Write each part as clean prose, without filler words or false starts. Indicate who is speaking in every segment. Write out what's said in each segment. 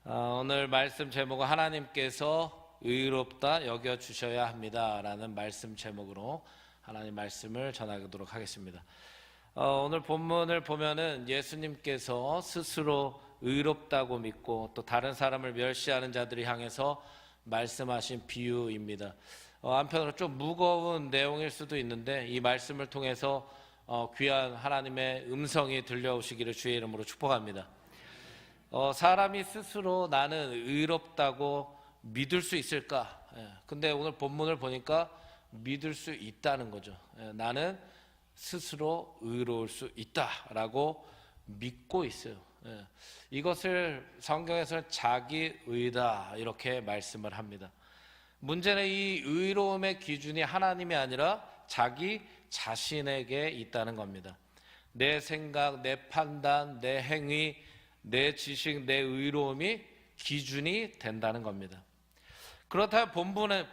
Speaker 1: 오늘 말씀 제목은 하나님께서 의롭다 여겨주셔야 합니다 라는 말씀 제목으로 하나님 말씀을 전하도록 하겠습니다. 오늘 본문을 보면은 예수님께서 스스로 의롭다고 믿고 또 다른 사람을 멸시하는 자들을 향해서 말씀하신 비유입니다. 한편으로 좀 무거운 내용일 수도 있는데 이 말씀을 통해서 귀한 하나님의 음성이 들려오시기를 주의 이름으로 축복합니다. 사람이 스스로 나는 의롭다고 믿을 수 있을까? 근데 오늘 본문을 보니까 믿을 수 있다는 거죠. 나는 스스로 의로울 수 있다라고 믿고 있어요. 이것을 성경에서는 자기의다 이렇게 말씀을 합니다. 문제는 이 의로움의 기준이 하나님이 아니라 자기 자신에게 있다는 겁니다. 내 생각, 내 판단, 내 행위, 내 지식, 내 의로움이 기준이 된다는 겁니다. 그렇다면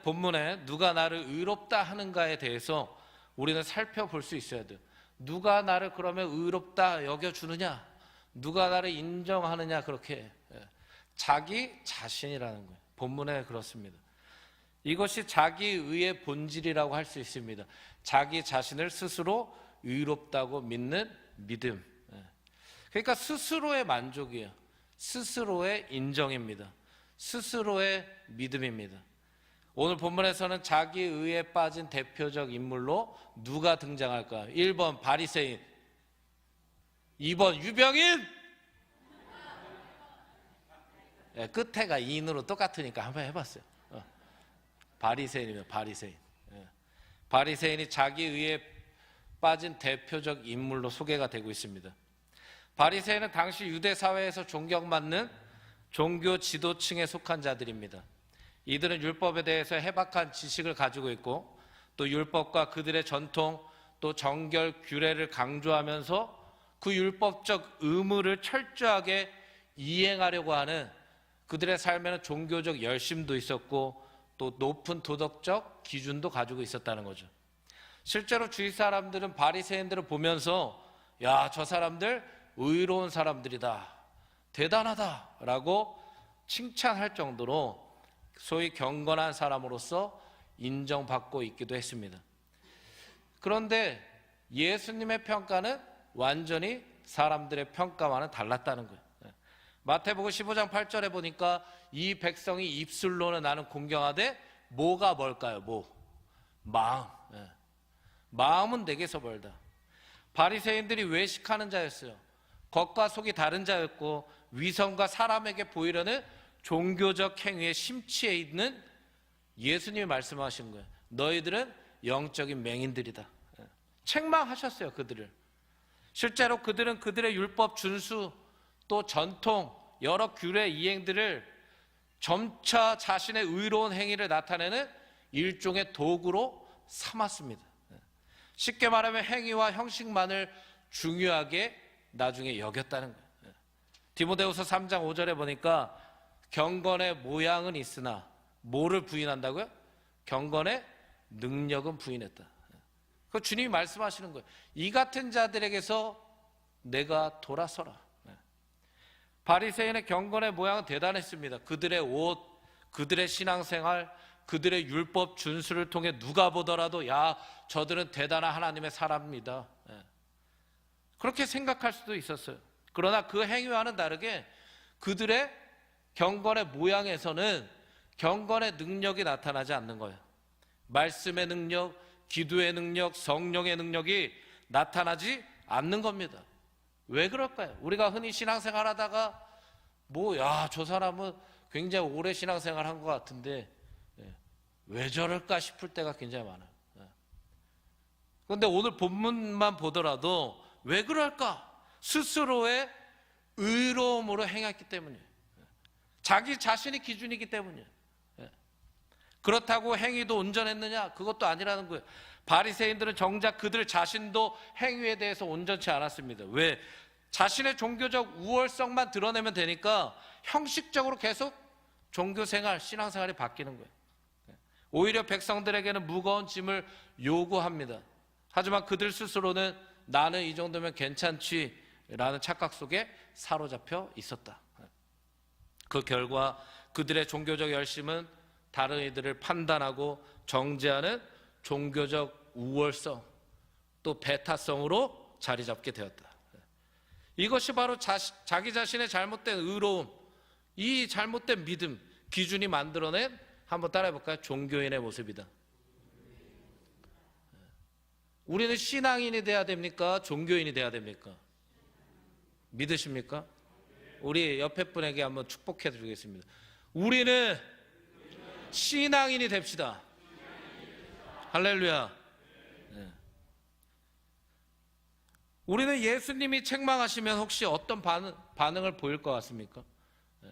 Speaker 1: 본문에 누가 나를 의롭다 하는가에 대해서 우리는 살펴볼 수 있어야 돼요. 누가 나를 그러면 의롭다 여겨주느냐? 누가 나를 인정하느냐? 그렇게 자기 자신이라는 거예요. 본문에 그렇습니다. 이것이 자기의의 본질이라고 할 수 있습니다. 자기 자신을 스스로 의롭다고 믿는 믿음. 그러니까 스스로의 만족이에요. 스스로의 인정입니다. 스스로의 믿음입니다. 오늘 본문에서는 자기의에 빠진 대표적 인물로 누가 등장할까요? 1번 바리새인, 2번 유병인. 끝에가 인으로 똑같으니까 한번 해봤어요. 바리새인이면 바리새인. 바리새인이 자기의에 빠진 대표적 인물로 소개가 되고 있습니다. 바리새인은 당시 유대 사회에서 존경받는 종교 지도층에 속한 자들입니다. 이들은 율법에 대해서 해박한 지식을 가지고 있고 또 율법과 그들의 전통 또 정결 규례를 강조하면서 그 율법적 의무를 철저하게 이행하려고 하는 그들의 삶에는 종교적 열심도 있었고 또 높은 도덕적 기준도 가지고 있었다는 거죠. 실제로 주위 사람들은 바리새인들을 보면서 야, 저 사람들 의로운 사람들이다, 대단하다라고 칭찬할 정도로 소위 경건한 사람으로서 인정받고 있기도 했습니다. 그런데 예수님의 평가는 완전히 사람들의 평가와는 달랐다는 거예요. 마태복음 15장 8절에 보니까 이 백성이 입술로는 나는 공경하되 뭐가 뭘까요? 마음. 마음은 내게서 멀다. 바리새인들이 외식하는 자였어요. 겉과 속이 다른 자였고 위선과 사람에게 보이려는 종교적 행위에 심취해 있는 예수님이 말씀하신 거예요. 너희들은 영적인 맹인들이다. 책망하셨어요, 그들을. 실제로 그들은 그들의 율법 준수 또 전통 여러 규례 이행들을 점차 자신의 의로운 행위를 나타내는 일종의 도구로 삼았습니다. 쉽게 말하면 행위와 형식만을 중요하게 나중에 여겼다는 거예요. 디모데후서 3장 5절에 보니까 경건의 모양은 있으나 뭐를 부인한다고요? 경건의 능력은 부인했다. 그 주님이 말씀하시는 거예요. 이 같은 자들에게서 내가 돌아서라. 바리새인의 경건의 모양은 대단했습니다. 그들의 옷, 그들의 신앙생활, 그들의 율법 준수를 통해 누가 보더라도 야, 저들은 대단한 하나님의 사람입니다. 그렇게 생각할 수도 있었어요. 그러나 그 행위와는 다르게 그들의 경건의 모양에서는 경건의 능력이 나타나지 않는 거예요. 말씀의 능력, 기도의 능력, 성령의 능력이 나타나지 않는 겁니다. 왜 그럴까요? 우리가 흔히 신앙생활 하다가 저 사람은 굉장히 오래 신앙생활 한 것 같은데 왜 저럴까 싶을 때가 굉장히 많아요. 그런데 오늘 본문만 보더라도 왜 그럴까? 스스로의 의로움으로 행했기 때문이에요. 자기 자신이 기준이기 때문이에요. 그렇다고 행위도 온전했느냐? 그것도 아니라는 거예요. 바리새인들은 정작 그들 자신도 행위에 대해서 온전치 않았습니다. 왜? 자신의 종교적 우월성만 드러내면 되니까 형식적으로 계속 종교생활, 신앙생활이 바뀌는 거예요. 오히려 백성들에게는 무거운 짐을 요구합니다. 하지만 그들 스스로는 나는 이 정도면 괜찮지라는 착각 속에 사로잡혀 있었다. 그 결과 그들의 종교적 열심은 다른 이들을 판단하고 정죄하는 종교적 우월성 또 배타성으로 자리 잡게 되었다. 이것이 바로 자기 자신의 잘못된 의로움, 이 잘못된 믿음, 기준이 만들어낸, 한번 따라해 볼까요? 종교인의 모습이다. 우리는 신앙인이 돼야 됩니까? 종교인이 돼야 됩니까? 믿으십니까? 우리 옆에 분에게 한번 축복해 드리겠습니다. 우리는 신앙인이 됩시다. 할렐루야. 네. 우리는 예수님이 책망하시면 혹시 어떤 반응을 보일 것 같습니까? 네.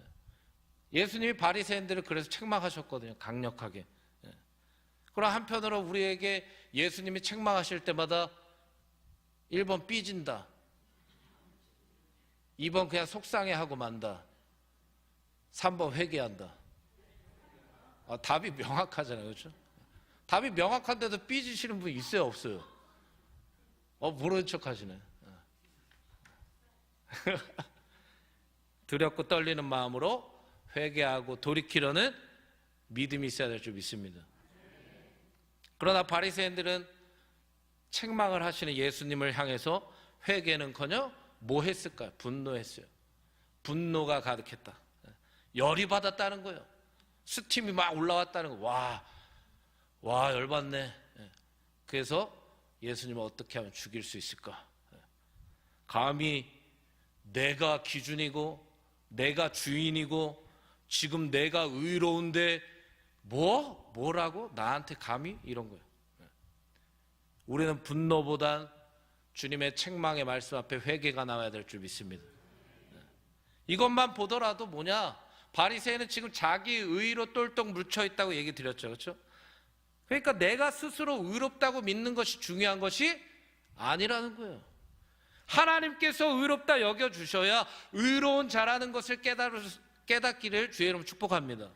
Speaker 1: 예수님이 바리새인들을 그래서 책망하셨거든요. 강력하게. 네. 그럼 한편으로 우리에게 예수님이 책망하실 때마다 1번 삐진다, 2번 그냥 속상해하고 만다, 3번 회개한다. 답이 명확하잖아요. 그렇죠? 답이 명확한데도 삐지시는 분 있어요, 없어요? 모르는 척 하시네. 두렵고 떨리는 마음으로 회개하고 돌이키려는 믿음이 있어야 될 줄 믿습니다. 그러나 바리새인들은 책망을 하시는 예수님을 향해서 회개는커녕 뭐 했을까요? 분노했어요. 분노가 가득했다. 열이 받았다는 거예요. 스팀이 막 올라왔다는 거. 와 열받네. 그래서 예수님을 어떻게 하면 죽일 수 있을까? 감히 내가 기준이고 내가 주인이고 지금 내가 의로운데 뭐라고? 나한테 감히? 이런 거예요. 우리는 분노보단 주님의 책망의 말씀 앞에 회개가 나와야 될 줄 믿습니다. 이것만 보더라도 뭐냐? 바리새인은 지금 자기 의로 똘똘 묻혀 있다고 얘기 드렸죠. 그렇죠? 그러니까 내가 스스로 의롭다고 믿는 것이 중요한 것이 아니라는 거예요. 하나님께서 의롭다 여겨주셔야 의로운 자라는 것을 깨닫기를 주의 이름으로 축복합니다.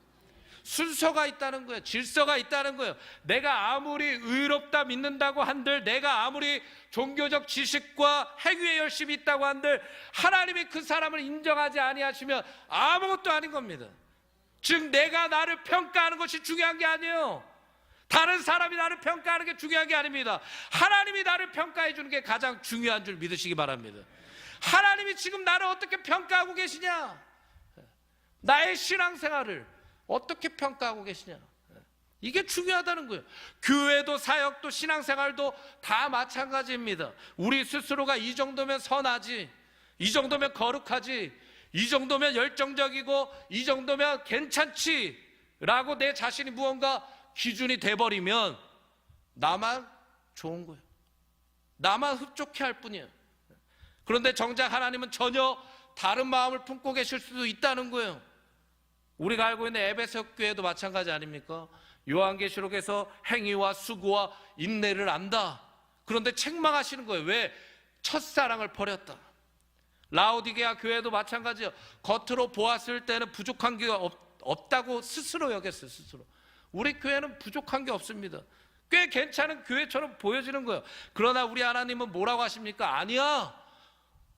Speaker 1: 순서가 있다는 거예요. 질서가 있다는 거예요. 내가 아무리 의롭다 믿는다고 한들, 내가 아무리 종교적 지식과 행위에 열심히 있다고 한들 하나님이 그 사람을 인정하지 아니하시면 아무것도 아닌 겁니다. 즉 내가 나를 평가하는 것이 중요한 게 아니에요. 다른 사람이 나를 평가하는 게 중요한 게 아닙니다. 하나님이 나를 평가해 주는 게 가장 중요한 줄 믿으시기 바랍니다. 하나님이 지금 나를 어떻게 평가하고 계시냐? 나의 신앙생활을 어떻게 평가하고 계시냐? 이게 중요하다는 거예요. 교회도 사역도 신앙생활도 다 마찬가지입니다. 우리 스스로가 이 정도면 선하지, 이 정도면 거룩하지, 이 정도면 열정적이고 이 정도면 괜찮지 라고 내 자신이 무언가 기준이 돼버리면 나만 좋은 거예요. 나만 흡족해 할 뿐이에요. 그런데 정작 하나님은 전혀 다른 마음을 품고 계실 수도 있다는 거예요. 우리가 알고 있는 에베소 교회도 마찬가지 아닙니까? 요한계시록에서 행위와 수고와 인내를 안다. 그런데 책망하시는 거예요. 왜? 첫사랑을 버렸다. 라오디게아 교회도 마찬가지예요. 겉으로 보았을 때는 부족한 게 없다고 스스로 여겼어요. 스스로. 우리 교회는 부족한 게 없습니다. 꽤 괜찮은 교회처럼 보여지는 거예요. 그러나 우리 하나님은 뭐라고 하십니까? 아니야.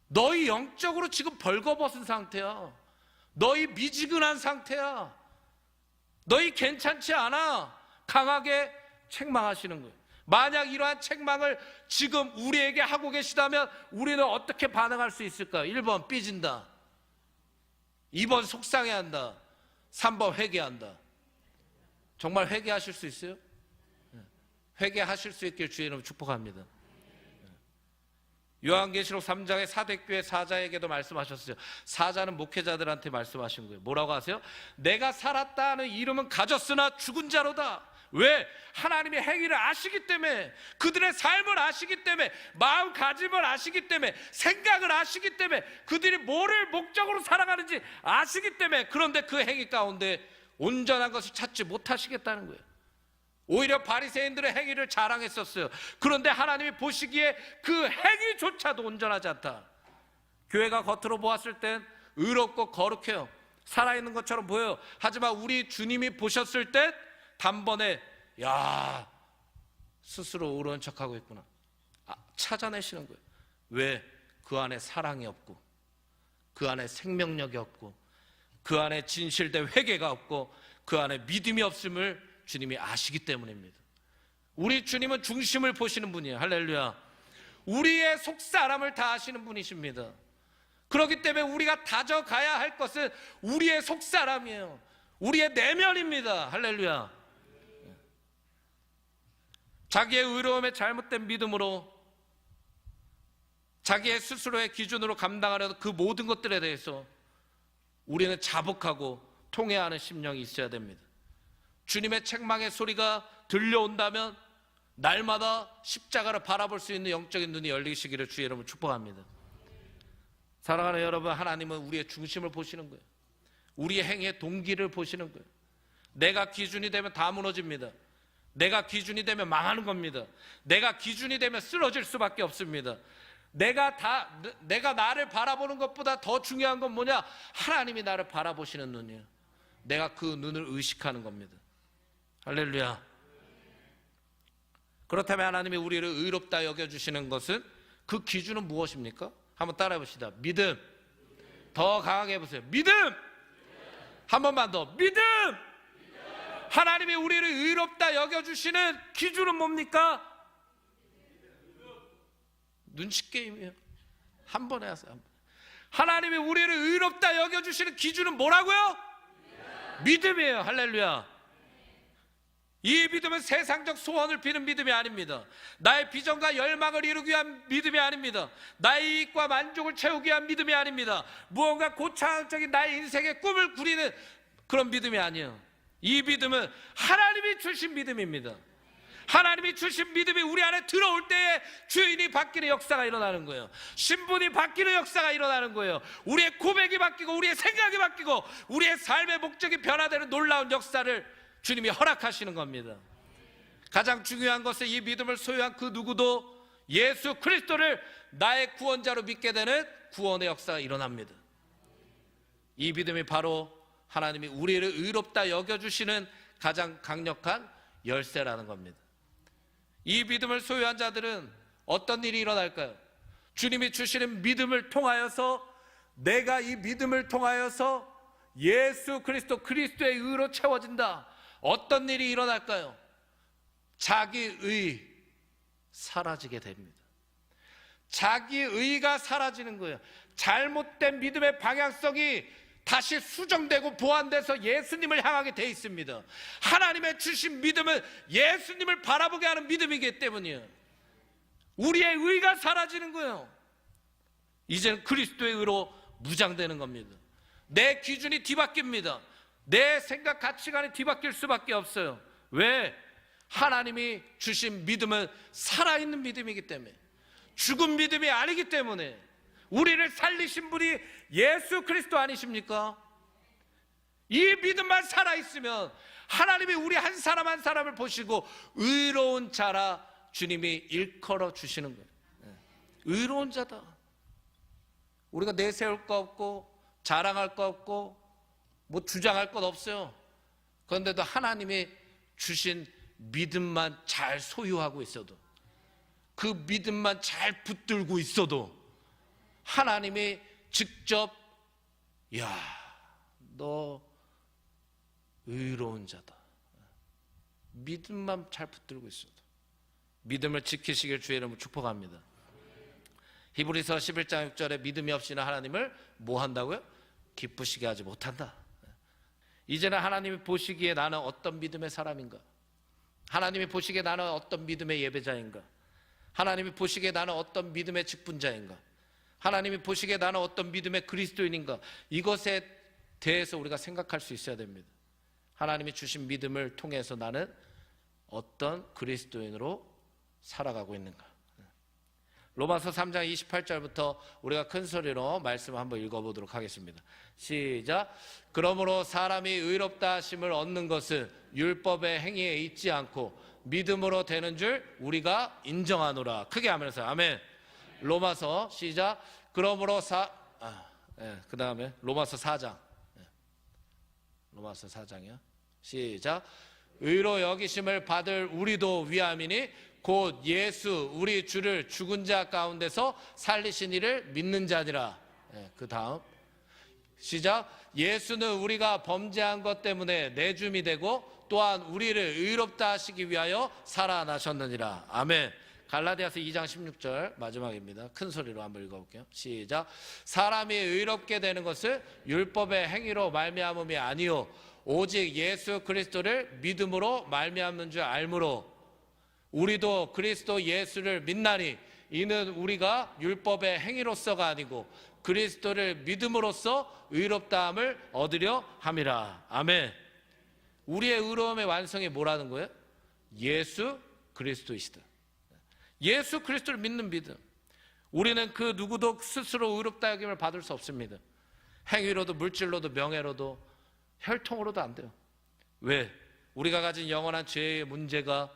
Speaker 1: 너희 영적으로 지금 벌거벗은 상태야. 너희 미지근한 상태야. 너희 괜찮지 않아. 강하게 책망하시는 거예요. 만약 이러한 책망을 지금 우리에게 하고 계시다면 우리는 어떻게 반응할 수 있을까요? 1번 삐진다, 2번 속상해한다, 3번 회개한다. 정말 회개하실 수 있어요? 회개하실 수 있길 주의 이름으로 축복합니다. 요한계시록 3장의 사대교회 사자에게도 말씀하셨어요. 사자는 목회자들한테 말씀하신 거예요. 뭐라고 하세요? 내가 살았다는 이름은 가졌으나 죽은 자로다. 왜? 하나님의 행위를 아시기 때문에, 그들의 삶을 아시기 때문에, 마음가짐을 아시기 때문에, 생각을 아시기 때문에, 그들이 뭐를 목적으로 살아가는지 아시기 때문에, 그런데 그 행위 가운데 온전한 것을 찾지 못하시겠다는 거예요. 오히려 바리새인들의 행위를 자랑했었어요. 그런데 하나님이 보시기에 그 행위조차도 온전하지 않다. 교회가 겉으로 보았을 땐 의롭고 거룩해요. 살아있는 것처럼 보여요. 하지만 우리 주님이 보셨을 때 단번에 야, 스스로 의로운 척하고 있구나, 찾아내시는 거예요. 왜? 그 안에 사랑이 없고, 그 안에 생명력이 없고, 그 안에 진실된 회개가 없고 그 안에 믿음이 없음을 주님이 아시기 때문입니다. 우리 주님은 중심을 보시는 분이에요. 할렐루야. 우리의 속사람을 다 아시는 분이십니다. 그렇기 때문에 우리가 다져가야 할 것은 우리의 속사람이에요. 우리의 내면입니다. 할렐루야. 자기의 의로움에 잘못된 믿음으로 자기의 스스로의 기준으로 감당하려는 그 모든 것들에 대해서 우리는 자복하고 통회하는 심령이 있어야 됩니다. 주님의 책망의 소리가 들려온다면 날마다 십자가를 바라볼 수 있는 영적인 눈이 열리시기를 주의 이름으로 축복합니다. 사랑하는 여러분, 하나님은 우리의 중심을 보시는 거예요. 우리의 행위의 동기를 보시는 거예요. 내가 기준이 되면 다 무너집니다. 내가 기준이 되면 망하는 겁니다. 내가 기준이 되면 쓰러질 수밖에 없습니다. 내가 나를 바라보는 것보다 더 중요한 건 뭐냐? 하나님이 나를 바라보시는 눈이에요. 내가 그 눈을 의식하는 겁니다. 할렐루야. 그렇다면 하나님이 우리를 의롭다 여겨주시는 것은 그 기준은 무엇입니까? 한번 따라해 봅시다. 믿음. 더 강하게 해보세요. 믿음. 한 번만 더. 믿음. 하나님이 우리를 의롭다 여겨주시는 기준은 뭡니까? 눈치 게임이에요. 한 번에 하세요. 하나님이 우리를 의롭다 여겨주시는 기준은 뭐라고요? 믿음이에요. 할렐루야. 이 믿음은 세상적 소원을 비는 믿음이 아닙니다. 나의 비전과 열망을 이루기 위한 믿음이 아닙니다. 나의 이익과 만족을 채우기 위한 믿음이 아닙니다. 무언가 고차원적인 나의 인생의 꿈을 꾸리는 그런 믿음이 아니에요. 이 믿음은 하나님이 주신 믿음입니다. 하나님이 주신 믿음이 우리 안에 들어올 때에 주인이 바뀌는 역사가 일어나는 거예요. 신분이 바뀌는 역사가 일어나는 거예요. 우리의 고백이 바뀌고 우리의 생각이 바뀌고 우리의 삶의 목적이 변화되는 놀라운 역사를 주님이 허락하시는 겁니다. 가장 중요한 것은 이 믿음을 소유한 그 누구도 예수 그리스도를 나의 구원자로 믿게 되는 구원의 역사가 일어납니다. 이 믿음이 바로 하나님이 우리를 의롭다 여겨주시는 가장 강력한 열쇠라는 겁니다. 이 믿음을 소유한 자들은 어떤 일이 일어날까요? 주님이 주시는 믿음을 통하여서 내가 이 믿음을 통하여서 예수 그리스도 그리스도의 의로 채워진다. 어떤 일이 일어날까요? 자기의 사라지게 됩니다. 자기의가 사라지는 거예요. 잘못된 믿음의 방향성이 다시 수정되고 보완돼서 예수님을 향하게 돼 있습니다. 하나님의 주신 믿음은 예수님을 바라보게 하는 믿음이기 때문이에요. 우리의 의가 사라지는 거예요. 이제는 그리스도의 의로 무장되는 겁니다. 내 기준이 뒤바뀝니다. 내 생각 가치관이 뒤바뀔 수밖에 없어요. 왜? 하나님이 주신 믿음은 살아있는 믿음이기 때문에, 죽은 믿음이 아니기 때문에. 우리를 살리신 분이 예수 그리스도 아니십니까? 이 믿음만 살아있으면 하나님이 우리 한 사람 한 사람을 보시고 의로운 자라 주님이 일컬어 주시는 거예요. 의로운 자다. 우리가 내세울 거 없고 자랑할 거 없고 뭐 주장할 것 없어요. 그런데도 하나님이 주신 믿음만 잘 소유하고 있어도, 그 믿음만 잘 붙들고 있어도 하나님이 직접 야, 너 의로운 자다. 믿음만 잘 붙들고 있어도 믿음을 지키시길 주의 이름으로 축복합니다. 히브리서 11장 6절에 믿음이 없이는 하나님을 뭐 한다고요? 기쁘시게 하지 못한다. 이제는 하나님이 보시기에 나는 어떤 믿음의 사람인가? 하나님이 보시기에 나는 어떤 믿음의 예배자인가? 하나님이 보시기에 나는 어떤 믿음의 직분자인가? 하나님이 보시기에 나는 어떤 믿음의 그리스도인인가? 이것에 대해서 우리가 생각할 수 있어야 됩니다. 하나님이 주신 믿음을 통해서 나는 어떤 그리스도인으로 살아가고 있는가? 로마서 3장 28절부터 우리가 큰 소리로 말씀을 한번 읽어보도록 하겠습니다. 시작. 그러므로 사람이 의롭다 하심을 얻는 것은 율법의 행위에 있지 않고 믿음으로 되는 줄 우리가 인정하노라. 크게 하면서 아멘. 로마서 시작. 그러므로 그 다음에 로마서 4장. 로마서 4장이요. 시작. 의로 여기심을 받을 우리도 위함이니 곧 예수 우리 주를 죽은 자 가운데서 살리신 이를 믿는 자니라. 그 다음 시작. 예수는 우리가 범죄한 것 때문에 내줌이 되고 또한 우리를 의롭다 하시기 위하여 살아나셨느니라. 아멘. 갈라디아서 2장 16절 마지막입니다. 큰 소리로 한번 읽어볼게요. 시작. 사람이 의롭게 되는 것을 율법의 행위로 말미암음이 아니요 오직 예수 그리스도를 믿음으로 말미암는 줄 알므로 우리도 그리스도 예수를 믿나니 이는 우리가 율법의 행위로서가 아니고 그리스도를 믿음으로써 의롭다함을 얻으려 함이라. 아멘. 우리의 의로움의 완성이 뭐라는 거예요? 예수 그리스도이시다. 예수 그리스도를 믿는 믿음. 우리는 그 누구도 스스로 의롭다 여김을 받을 수 없습니다. 행위로도 물질로도 명예로도 혈통으로도 안 돼요. 왜? 우리가 가진 영원한 죄의 문제가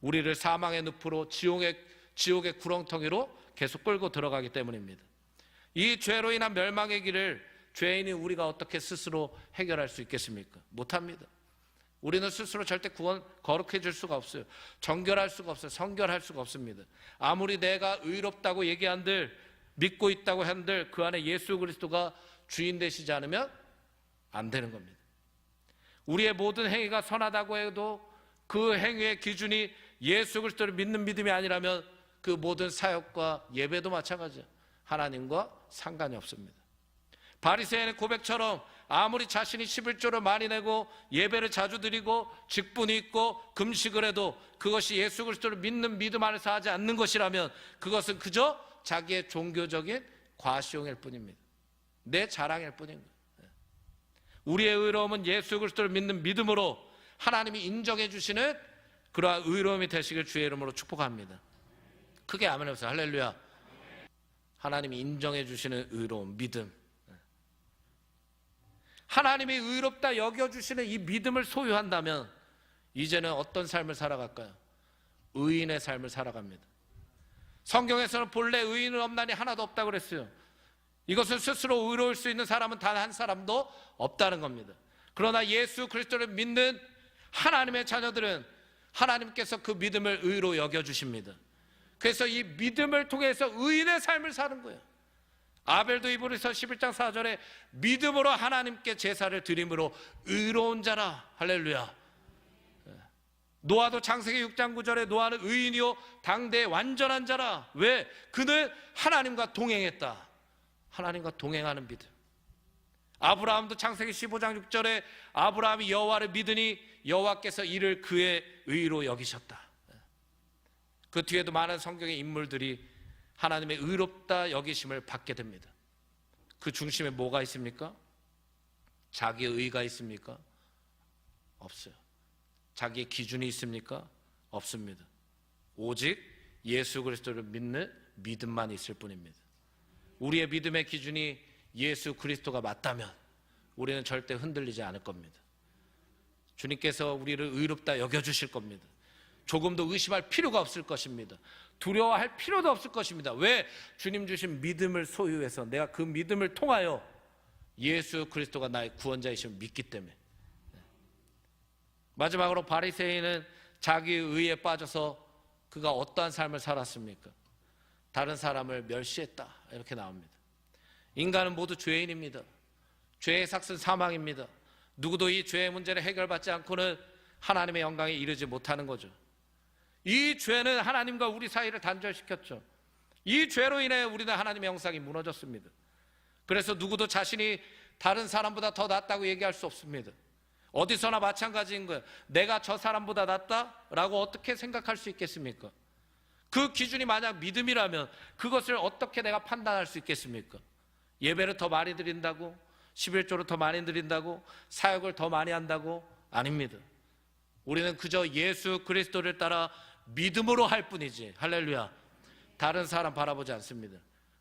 Speaker 1: 우리를 사망의 늪으로 지옥의 구렁텅이로 계속 끌고 들어가기 때문입니다. 이 죄로 인한 멸망의 길을 죄인이 우리가 어떻게 스스로 해결할 수 있겠습니까? 못합니다. 우리는 스스로 절대 거룩해질 수가 없어요. 정결할 수가 없어요. 성결할 수가 없습니다. 아무리 내가 의롭다고 얘기한들 믿고 있다고 한들 그 안에 예수 그리스도가 주인 되시지 않으면 안 되는 겁니다. 우리의 모든 행위가 선하다고 해도 그 행위의 기준이 예수 그리스도를 믿는 믿음이 아니라면 그 모든 사역과 예배도 마찬가지예요. 하나님과 상관이 없습니다. 바리새인의 고백처럼 아무리 자신이 11조를 많이 내고 예배를 자주 드리고 직분이 있고 금식을 해도 그것이 예수 그리스도를 믿는 믿음 안에서 하지 않는 것이라면 그것은 그저 자기의 종교적인 과시용일 뿐입니다. 내 자랑일 뿐인 거예요. 우리의 의로움은 예수 그리스도를 믿는 믿음으로 하나님이 인정해 주시는 그러한 의로움이 되시길 주의 이름으로 축복합니다. 크게 아멘 해보세요. 할렐루야. 하나님이 인정해 주시는 의로움, 믿음. 하나님이 의롭다 여겨주시는 이 믿음을 소유한다면 이제는 어떤 삶을 살아갈까요? 의인의 삶을 살아갑니다. 성경에서는 본래 의인은 없나니 하나도 없다고 그랬어요. 이것은 스스로 의로울 수 있는 사람은 단 한 사람도 없다는 겁니다. 그러나 예수 그리스도를 믿는 하나님의 자녀들은 하나님께서 그 믿음을 의로 여겨주십니다. 그래서 이 믿음을 통해서 의인의 삶을 사는 거예요. 아벨도 이브리서 11장 4절에 믿음으로 하나님께 제사를 드림으로 의로운 자라. 할렐루야. 노아도 창세기 6장 9절에 노아는 의인이요 당대의 완전한 자라. 왜? 그는 하나님과 동행했다. 하나님과 동행하는 믿음. 아브라함도 창세기 15장 6절에 아브라함이 여호와를 믿으니 여호와께서 이를 그의 의로 여기셨다. 그 뒤에도 많은 성경의 인물들이 하나님의 의롭다 여기심을 받게 됩니다. 그 중심에 뭐가 있습니까? 자기의 의가 있습니까? 없어요. 자기의 기준이 있습니까? 없습니다. 오직 예수 그리스도를 믿는 믿음만 있을 뿐입니다. 우리의 믿음의 기준이 예수 그리스도가 맞다면 우리는 절대 흔들리지 않을 겁니다. 주님께서 우리를 의롭다 여겨주실 겁니다. 조금도 의심할 필요가 없을 것입니다. 두려워할 필요도 없을 것입니다. 왜? 주님 주신 믿음을 소유해서 내가 그 믿음을 통하여 예수 그리스도가 나의 구원자이심을 믿기 때문에. 마지막으로 바리새인은 자기의 의에 빠져서 그가 어떠한 삶을 살았습니까? 다른 사람을 멸시했다 이렇게 나옵니다. 인간은 모두 죄인입니다. 죄의 삭은 사망입니다. 누구도 이 죄의 문제를 해결받지 않고는 하나님의 영광에 이르지 못하는 거죠. 이 죄는 하나님과 우리 사이를 단절시켰죠. 이 죄로 인해 우리는 하나님의 형상이 무너졌습니다. 그래서 누구도 자신이 다른 사람보다 더 낫다고 얘기할 수 없습니다. 어디서나 마찬가지인 거예요. 내가 저 사람보다 낫다라고 어떻게 생각할 수 있겠습니까? 그 기준이 만약 믿음이라면 그것을 어떻게 내가 판단할 수 있겠습니까? 예배를 더 많이 드린다고? 11조를 더 많이 드린다고? 사역을 더 많이 한다고? 아닙니다. 우리는 그저 예수 그리스도를 따라 믿음으로 할 뿐이지. 할렐루야. 다른 사람 바라보지 않습니다.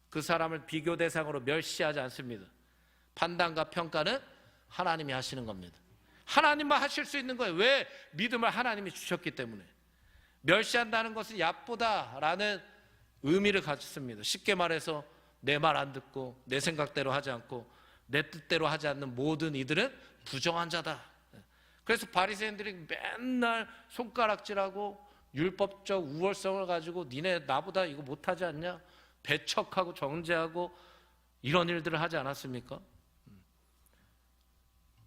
Speaker 1: 그 사람을 비교 대상으로 멸시하지 않습니다. 판단과 평가는 하나님이 하시는 겁니다. 하나님만 하실 수 있는 거예요. 왜? 믿음을 하나님이 주셨기 때문에. 멸시한다는 것은 얕보다라는 의미를 가졌습니다. 쉽게 말해서 내 말 안 듣고 내 생각대로 하지 않고 내 뜻대로 하지 않는 모든 이들은 부정한 자다. 그래서 바리새인들이 맨날 손가락질하고 율법적 우월성을 가지고 니네 나보다 이거 못하지 않냐? 배척하고 정죄하고 이런 일들을 하지 않았습니까?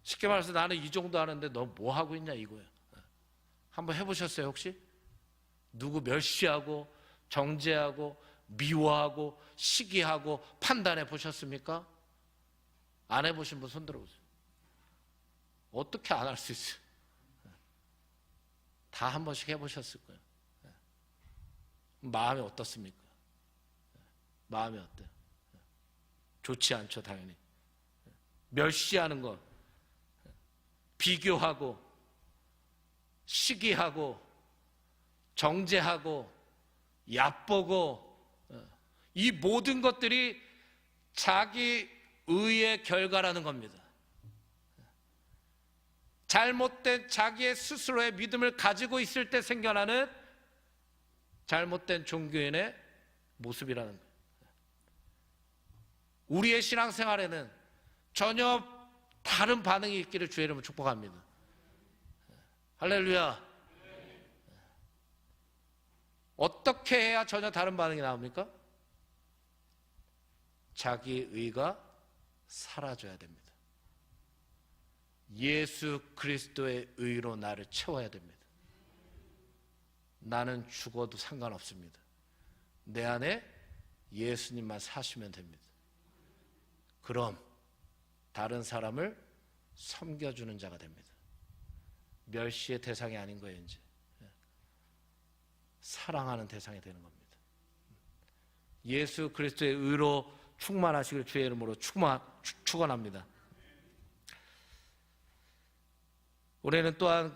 Speaker 1: 쉽게 말해서 나는 이 정도 하는데 너 뭐 하고 있냐 이거예요. 한번 해보셨어요 혹시? 누구 멸시하고 정죄하고 미워하고 시기하고 판단해 보셨습니까? 안 해보신 분 손 들어보세요. 어떻게 안 할 수 있어요? 다 한 번씩 해보셨을 거예요. 마음이 어떻습니까? 마음이 어때요? 좋지 않죠, 당연히. 멸시하는 것, 비교하고, 시기하고, 정죄하고, 얕보고, 이 모든 것들이 자기 의의 결과라는 겁니다. 잘못된 자기의 스스로의 믿음을 가지고 있을 때 생겨나는 잘못된 종교인의 모습이라는 거예요. 우리의 신앙생활에는 전혀 다른 반응이 있기를 주의 이름으로 축복합니다. 할렐루야. 어떻게 해야 전혀 다른 반응이 나옵니까? 자기 의가 사라져야 됩니다. 예수 그리스도의 의로 나를 채워야 됩니다. 나는 죽어도 상관없습니다. 내 안에 예수님만 사시면 됩니다. 그럼 다른 사람을 섬겨주는 자가 됩니다. 멸시의 대상이 아닌 거예요. 이제 사랑하는 대상이 되는 겁니다. 예수 그리스도의 의로 충만하시길 주의 이름으로 축원합니다. 우리는 또한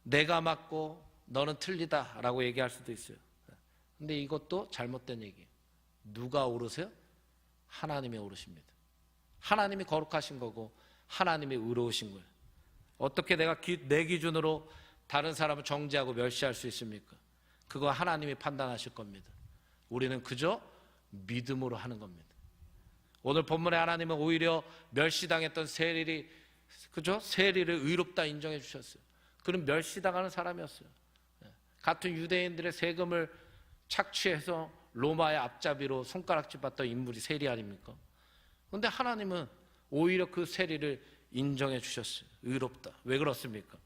Speaker 1: 내가 맞고 너는 틀리다라고 얘기할 수도 있어요. 근데 이것도 잘못된 얘기예요. 누가 오르세요? 하나님이 오르십니다. 하나님이 거룩하신 거고 하나님이 의로우신 거예요. 어떻게 내가 내 기준으로 다른 사람을 정죄하고 멸시할 수 있습니까? 그거 하나님이 판단하실 겁니다. 우리는 그저 믿음으로 하는 겁니다. 오늘 본문에 하나님은 오히려 멸시당했던 세리를 의롭다 인정해 주셨어요. 그는 멸시당하는 사람이었어요. 같은 유대인들의 세금을 착취해서 로마의 앞잡이로 손가락질 받던 인물이 세리 아닙니까? 그런데 하나님은 오히려 그 세리를 인정해 주셨어요. 의롭다. 왜 그렇습니까?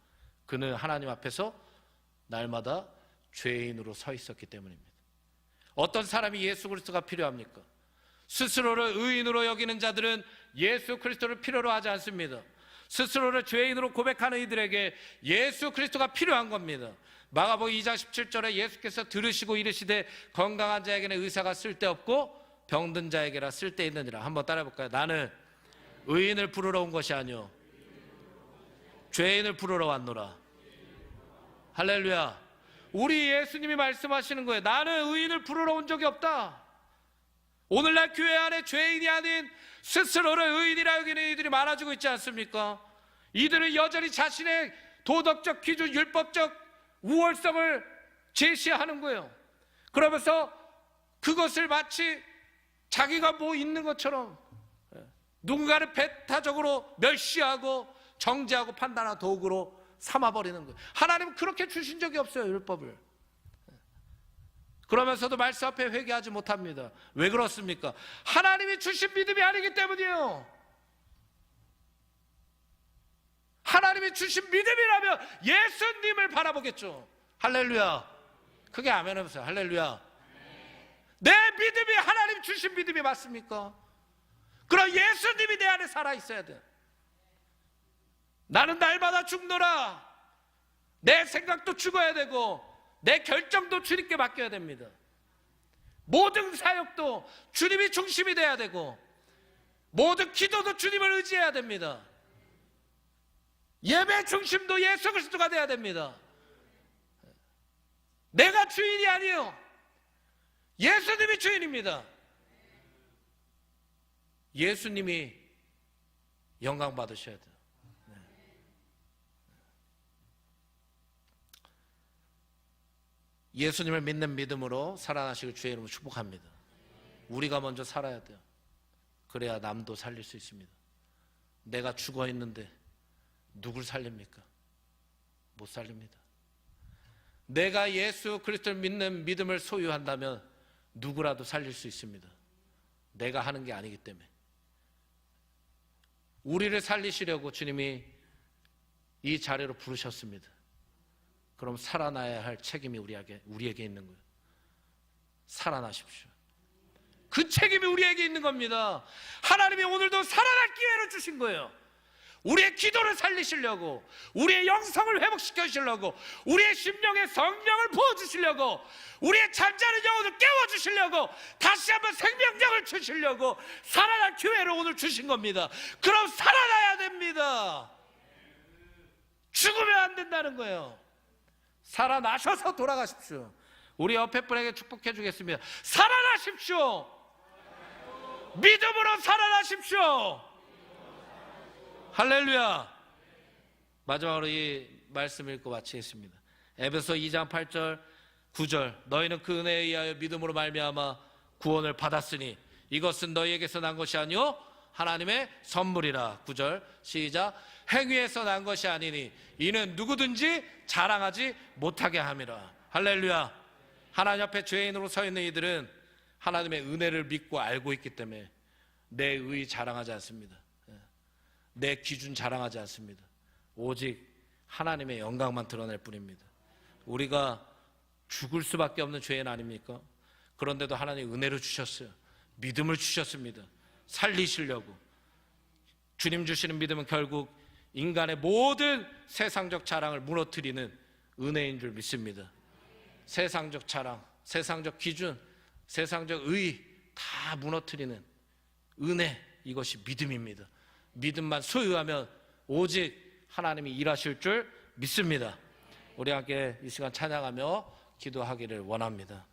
Speaker 1: 그는 하나님 앞에서 날마다 죄인으로 서 있었기 때문입니다. 어떤 사람이 예수 그리스도가 필요합니까? 스스로를 의인으로 여기는 자들은 예수 그리스도를 필요로 하지 않습니다. 스스로를 죄인으로 고백하는 이들에게 예수 그리스도가 필요한 겁니다. 마가복음 2장 17절에 예수께서 들으시고 이르시되 건강한 자에게는 의사가 쓸데없고 병든 자에게라 쓸데있느니라. 한번 따라해볼까요? 나는 의인을 부르러 온 것이 아니오 죄인을 부르러 왔노라. 할렐루야. 우리 예수님이 말씀하시는 거예요. 나는 의인을 부르러 온 적이 없다. 오늘날 교회 안에 죄인이 아닌 스스로를 의인이라 여기는 이들이 많아지고 있지 않습니까? 이들은 여전히 자신의 도덕적 기준, 율법적 우월성을 제시하는 거예요. 그러면서 그것을 마치 자기가 뭐 있는 것처럼 누군가를 배타적으로 멸시하고 정죄하고 판단하는 도구로 삼아버리는 거예요. 하나님은 그렇게 주신 적이 없어요, 율법을. 그러면서도 말씀 앞에 회개하지 못합니다. 왜 그렇습니까? 하나님이 주신 믿음이 아니기 때문이에요. 하나님이 주신 믿음이라면 예수님을 바라보겠죠. 할렐루야. 크게 아멘 해보세요. 할렐루야. 내 믿음이 하나님 주신 믿음이 맞습니까? 그럼 예수님이 내 안에 살아있어야 돼. 나는 날마다 죽노라. 내 생각도 죽어야 되고 내 결정도 주님께 맡겨야 됩니다. 모든 사역도 주님이 중심이 돼야 되고 모든 기도도 주님을 의지해야 됩니다. 예배 중심도 예수 그리스도가 돼야 됩니다. 내가 주인이 아니에요. 예수님이 주인입니다. 예수님이 영광 받으셔야 돼요. 예수님을 믿는 믿음으로 살아나시길 주의 이름으로 축복합니다. 우리가 먼저 살아야 돼요. 그래야 남도 살릴 수 있습니다. 내가 죽어 있는데 누굴 살립니까? 못 살립니다. 내가 예수 그리스도를 믿는 믿음을 소유한다면 누구라도 살릴 수 있습니다. 내가 하는 게 아니기 때문에. 우리를 살리시려고 주님이 이 자리로 부르셨습니다. 그럼 살아나야 할 책임이 우리에게 있는 거예요. 살아나십시오. 그 책임이 우리에게 있는 겁니다. 하나님이 오늘도 살아날 기회를 주신 거예요. 우리의 기도를 살리시려고, 우리의 영성을 회복시켜 주시려고, 우리의 심령에 성령을 부어주시려고, 우리의 잠자는 영혼을 깨워주시려고, 다시 한번 생명력을 주시려고 살아날 기회를 오늘 주신 겁니다. 그럼 살아나야 됩니다. 죽으면 안 된다는 거예요. 살아나셔서 돌아가십시오. 우리 옆에 분에게 축복해 주겠습니다. 살아나십시오. 믿음으로 살아나십시오. 할렐루야. 마지막으로 이 말씀 읽고 마치겠습니다. 에베소 2장 8절 9절 너희는 그 은혜에 의하여 믿음으로 말미암아 구원을 받았으니 이것은 너희에게서 난 것이 아니요 하나님의 선물이라. 9절 시작. 행위에서 난 것이 아니니 이는 누구든지 자랑하지 못하게 함이라. 할렐루야. 하나님 앞에 죄인으로 서 있는 이들은 하나님의 은혜를 믿고 알고 있기 때문에 내 의 자랑하지 않습니다. 내 기준 자랑하지 않습니다. 오직 하나님의 영광만 드러낼 뿐입니다. 우리가 죽을 수밖에 없는 죄인 아닙니까? 그런데도 하나님 은혜를 주셨어요. 믿음을 주셨습니다. 살리시려고. 주님 주시는 믿음은 결국 인간의 모든 세상적 자랑을 무너뜨리는 은혜인 줄 믿습니다. 세상적 자랑, 세상적 기준, 세상적 의 다 무너뜨리는 은혜, 이것이 믿음입니다. 믿음만 소유하면 오직 하나님이 일하실 줄 믿습니다. 우리 함께 이 시간 찬양하며 기도하기를 원합니다.